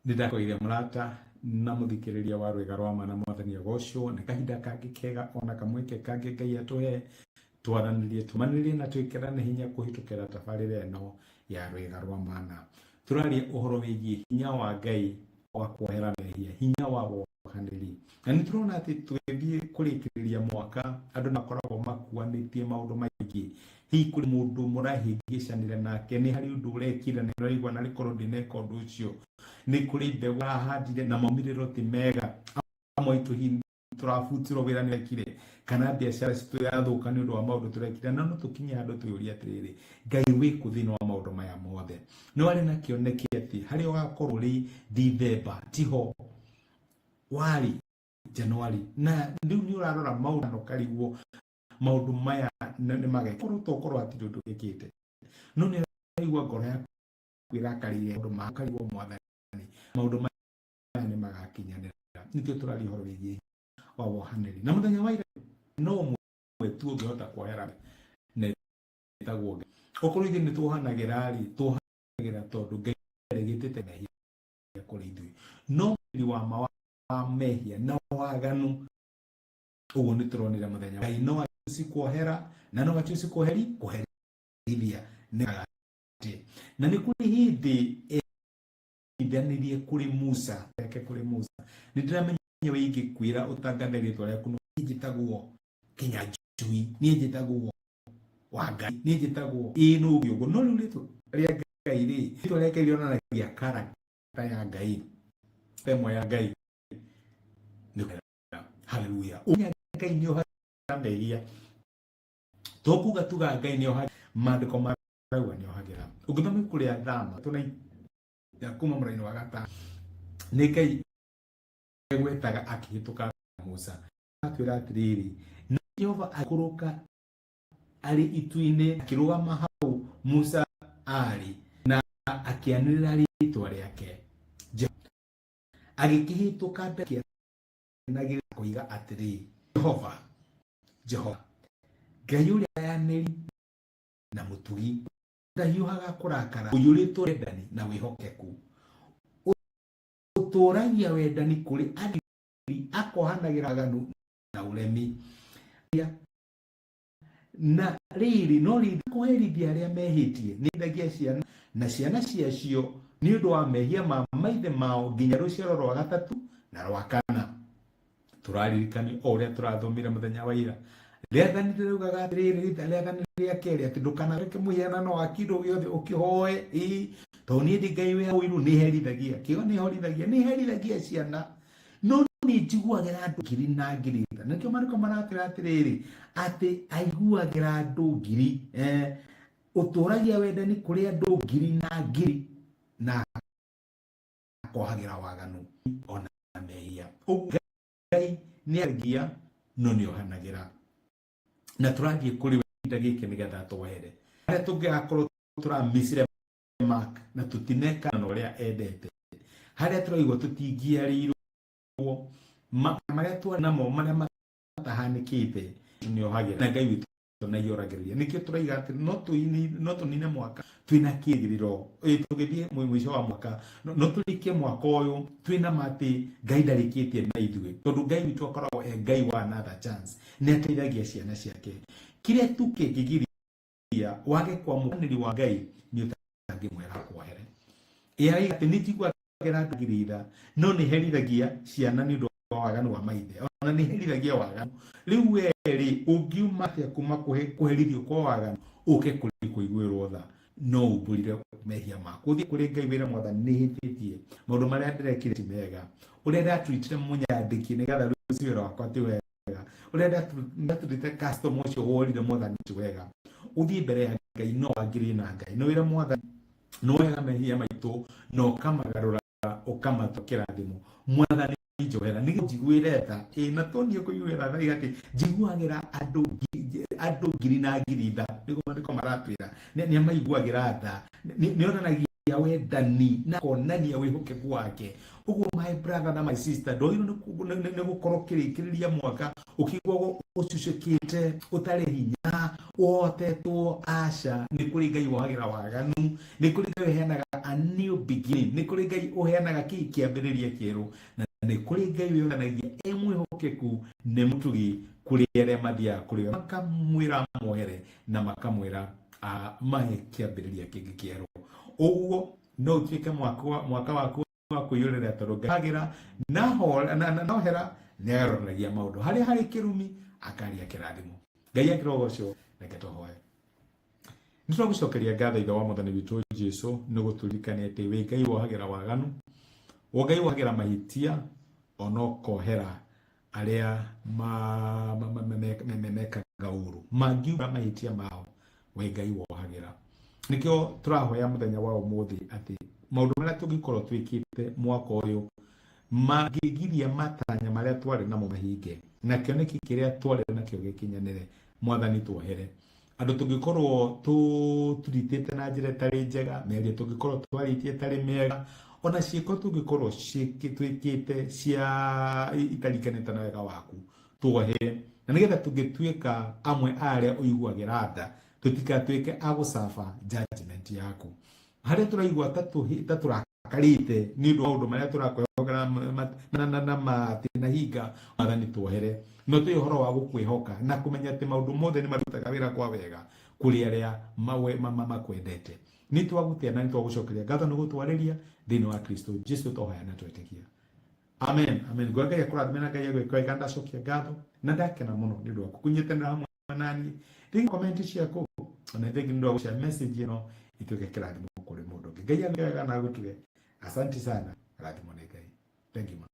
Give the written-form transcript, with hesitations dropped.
Nĩndakwĩire mũrata na mũthikĩrĩria wa Rwĩga rwa Ma na Mwathani agocwo, na kahinda kangĩ kega ona kamweke kangĩ Ngai atũhe twaranĩrie tũmanĩrie na twĩkĩrane hinya kũhĩtũkĩra tabarĩra ĩno ya Rwĩga rwa Mana. Tũraria ũhoro wĩgiĩ hinya wa Ngai wa kuohera mehia, hinya wa wohanĩri. Na nĩtũrona atĩ twĩthiĩ kũrĩkĩrĩria mwaka, andũ makoragwo makuanĩtie maũndũ maingĩ. Hihi kũrĩ mũndũ mũrahĩngĩcanĩra nake, nĩ harĩ ũndũ ũrekĩra na ũraigua na rĩkorwo ndineka ũndũ ũcio. Nĩ kũrĩ mbegũ ahandire na maumĩrĩro ti mega, amwe aitũ hihi tũrabutirwo wĩra nĩwekire, kana biacara citũ yathũka nĩ ũndũ wa maũndũ tũrekire. Na no tũkinye handũ twĩyũrie atĩrĩrĩ, Ngai wĩkũ thĩinĩ wa maũndũ maya mothe? Nĩ warĩ na kĩoneki atĩ harĩa ũgakorwo rĩ Dithemba tiho warĩ Januari, na rĩu nĩ ũrarora maũndũ ũkarigwo maũndũ maya nĩ mageka tokorwo hatirĩ ũndũ wĩkĩte, no nĩ ũraigua ngoro yaku ĩrakarĩire maũndũ ma ũkarigwo Mwathani maũndũ maya nĩ magakinyanĩra. Nĩkĩo tũraria ũhoro wĩgiĩ wa wohanĩri, na mũthenya wa ira no ũmwe tu ũngĩhota kuohera na ĩtagwo Ngai. Okorwo ithuĩ nĩ tuohanagĩra rĩ, tuohanagĩra tondũ Ngai nĩaregete mehia kũrĩ ithuĩ, no mũri wa mehia na waganu ũguo nĩ tũronire mũthenya. Ngai no achoose kuohera na no achoose kuherithia na nĩ kũrĩ hĩndĩ ithanĩrie kũrĩ Musa, nĩ ndĩramenya we ingĩkwĩra ũtangathe rĩtwa rĩaku no njĩtagwo Kĩnyanjui, niĩ njĩtagwo Wangai, niĩ njĩtagwo n'ũgĩ ũguo, no rĩu rĩtwa rĩa Ngai rĩ, rĩtwa rĩake rĩonanagia character ya Ngai, ĩmwe ya Ngai. Haleluya. Ngai nĩ ohagira mehia, to kuga tuga Ngai nĩ ohagira, maandĩko marauga nĩ ohagira. Ũngĩthoma ibuku rĩa Thama ya kuma mũraini wa gatano, nĩ Ngai egwetaga akĩhĩtũka Musa, atwĩra atĩrĩrĩ, na Jehova akũrũka arĩ itu-inĩ akĩrũgama hau Musa arĩ na akĩanĩrĩra rĩtwa rĩake, agĩkĩhĩtũka mbere nagĩra koiga atĩrĩ, Jehova Ngai ũrĩa yanĩri na mũtugi, ndahiũhaga kũrakara, ũiyũrĩtwo wendani na wĩhokeku, ũtũragia wendani kũrĩ arĩi akohanagĩra aganu na ũremi, na rĩrĩ no rĩrĩ kũherithia arĩa mehĩtie, nĩ ithagia ciana na ciana ciacio nĩ ũndũ wa mehia ma maithe mao nginya rũciaro rwa gatatũ na rwa kana. Tũraririkani o ũrĩa tũrathomire mũthenya wa ira, rĩathani rĩugaga atĩrĩrĩ, rĩathani rĩa kerĩ atĩ ndũkanareke mũhianano wa kĩndũ gĩothe ũkĩhoe, tondũ niĩ ndĩ Ngai wa ũiru, nĩ herithagia kĩo, nĩ herithagia ciana, no nĩ njiguagĩra andũ ngiri na ngiri. Nĩkĩo maandĩko maratwĩra atĩrĩrĩ, atĩ aiguagĩra andũ ngiri, ũtũragia wendani kũrĩ andũ ngiri na ngiri na akohagĩra waganu ona mehia. Ngai nĩ argia no nĩ ohanagĩra, na tũrathiĩ kũrĩ we ihinda gĩkĩ nĩgetha tũwehere harĩa tũngĩgakorwo tũramicire mark na tũtineka na ũrĩa endete, harĩa tũraigua tũtingĩarĩirwo marĩa twarĩ namo marĩa matahanĩkĩte, nĩ ohagĩra na Ngai witũ na yoragĩrĩria. Nĩkĩo tũraiga atĩ no tũnine mwaka twĩna kĩĩrĩgĩrĩro, tũgĩthiĩ mũico wa mwaka no tũrĩkie mwaka ũyũ twĩna matĩ Ngai ndarĩkĩtie na ithuĩ, tondũ Ngai witũ akoragwo Ngai wa another chance, nĩ ateithagia ciana ciake. Kĩrĩa tu kĩngĩgiria wage kwamũkanĩri wa Ngai nĩ ũtangĩmwĩra kuohere. Araiga atĩ nĩ njiguagĩra andũ ngiri itha, no nĩ herithagia ciana nĩ ũndũ wa waganu wa maithe, ona nĩ herithagia waganu. Rĩu werĩ ũngiuma atĩa kuma kũherithio kwa waganu ũke kũrĩ kũiguĩrwo tha, no ũmbũrire mehia maku, ũthiĩ kũrĩ Ngai wĩre Mwathani nĩ hĩtĩtie, maũndũ marĩa ndĩrekire ti mega, ũrĩa ndatwĩtire mũnyandĩki nĩgetha rũciũ wĩra wakwa ti wega, ũrĩa ndatwĩtire customer ũcio worire Mwathani ti wega. Ũthiĩ mbere ya Ngai no wangĩrĩrie na Ngai, no wĩra Mwathani no wega mehia maitũ no ũkamagarũra ũkamatũma kĩrathimo. Mwathani njohera nĩ njiguĩre tha, na tonĩ kũiguĩra tha atĩ njiguagĩra andũ ngiri na ngiri tha, nĩguo maandĩko maratwĩra nĩ amaiguagĩra tha, nĩ onanagia wendani na konania wĩhokeku wake. Ũguo my brother na my sister, ndwagĩrĩirwo nĩ gũkorwo kĩrĩkĩrĩria mwaka ũkĩigua ũcucũkĩte, ũtarĩ hinya, ũhotetwo. Aca, nĩ kũrĩ Ngai wohagĩra waganu, nĩ kũrĩ Ngai ũheanaga a new beginning. Nĩ kũrĩ Ngai ũheanaga kĩambĩrĩria kĩerũ, na nĩ kũrĩ Ngai wĩonanagia mwĩhokeku nĩ mũtugi kũrĩ arĩa mathiaga kũrĩ we, makamwĩra mohere na makamwĩra mahe kĩambĩrĩria kĩngĩ kĩerũ. Ũguo no ũtuĩke mwaka waku wa kwĩyũrĩra tondũ Ngai nohera nĩ agarũragia maũndũ harĩa harĩ kĩrumi akaria kĩrathimo. Ngai akĩrogoco reke tũhoe. Nĩ tũgũcokeria ngatho Ithe wa Mwathani witũ Jesũ nĩ gũtũririkania atĩ wĩ Ngai wohagĩra waganu, Ngai wohagĩra mahĩtia ona ũkohera arĩa mekaga ũũru, mangiuga mahĩtia mao wĩ Ngai wohagĩra. Nĩkĩo tũrahoya mũthenya wa ũmũthĩ atĩ maũndũ marĩa tũngĩkorwo twĩkĩte mwaka ũyũ mangĩgiria matanya marĩa twarĩ namo mahinge, na kĩoneki kĩrĩa twarĩ nakĩo gĩkinyanĩre, Mwathani tuohere. Andũ tũngĩkorwo tũritĩte na njĩra ĩtarĩ njega, mĩario tũngĩkorwo twarĩtie ĩtarĩ mĩega, ona ciĩko tũngĩkorwo twĩkĩte cia itarikanĩte na wega waku, tuohere. Na nĩgetha tũngĩtuĩka amwe arĩa ũiguagĩra tha, tũtigatuĩke a gũcaba judgment yaku. Harĩa tũraigua ta tũrakarĩte nĩ ũndũ wa maũndũ marĩa tũrakwĩhokera na mathĩna hinga, Mwathani tuohere. No tũĩ ũhoro wa gũkwĩhoka na kũmenya atĩ maũndũ mothe nĩ marutaga wĩra kwa wega kũrĩ arĩa makwendete. Nĩ twagũtĩa na nĩ twagũcokeria ngatho nĩ gũtwarĩria thĩinĩ wa Kristo Jesũ tũhoya na twetĩkia. Amen. Amen. Ngai akũrathime na Ngai agwĩka ndacokia ngatho na ndakena mũno nĩ ũndũ wa kũnyitanĩra hamwe nani. Rĩu comment ciaku ona thĩinĩ nĩ ndagũcia message ĩno ituĩke kĩrathimo kũrĩ mũndũ ũngĩ. Ngai agwĩka na gũtuge. Asante sana. Rathimo nĩ Ngai. Thank you.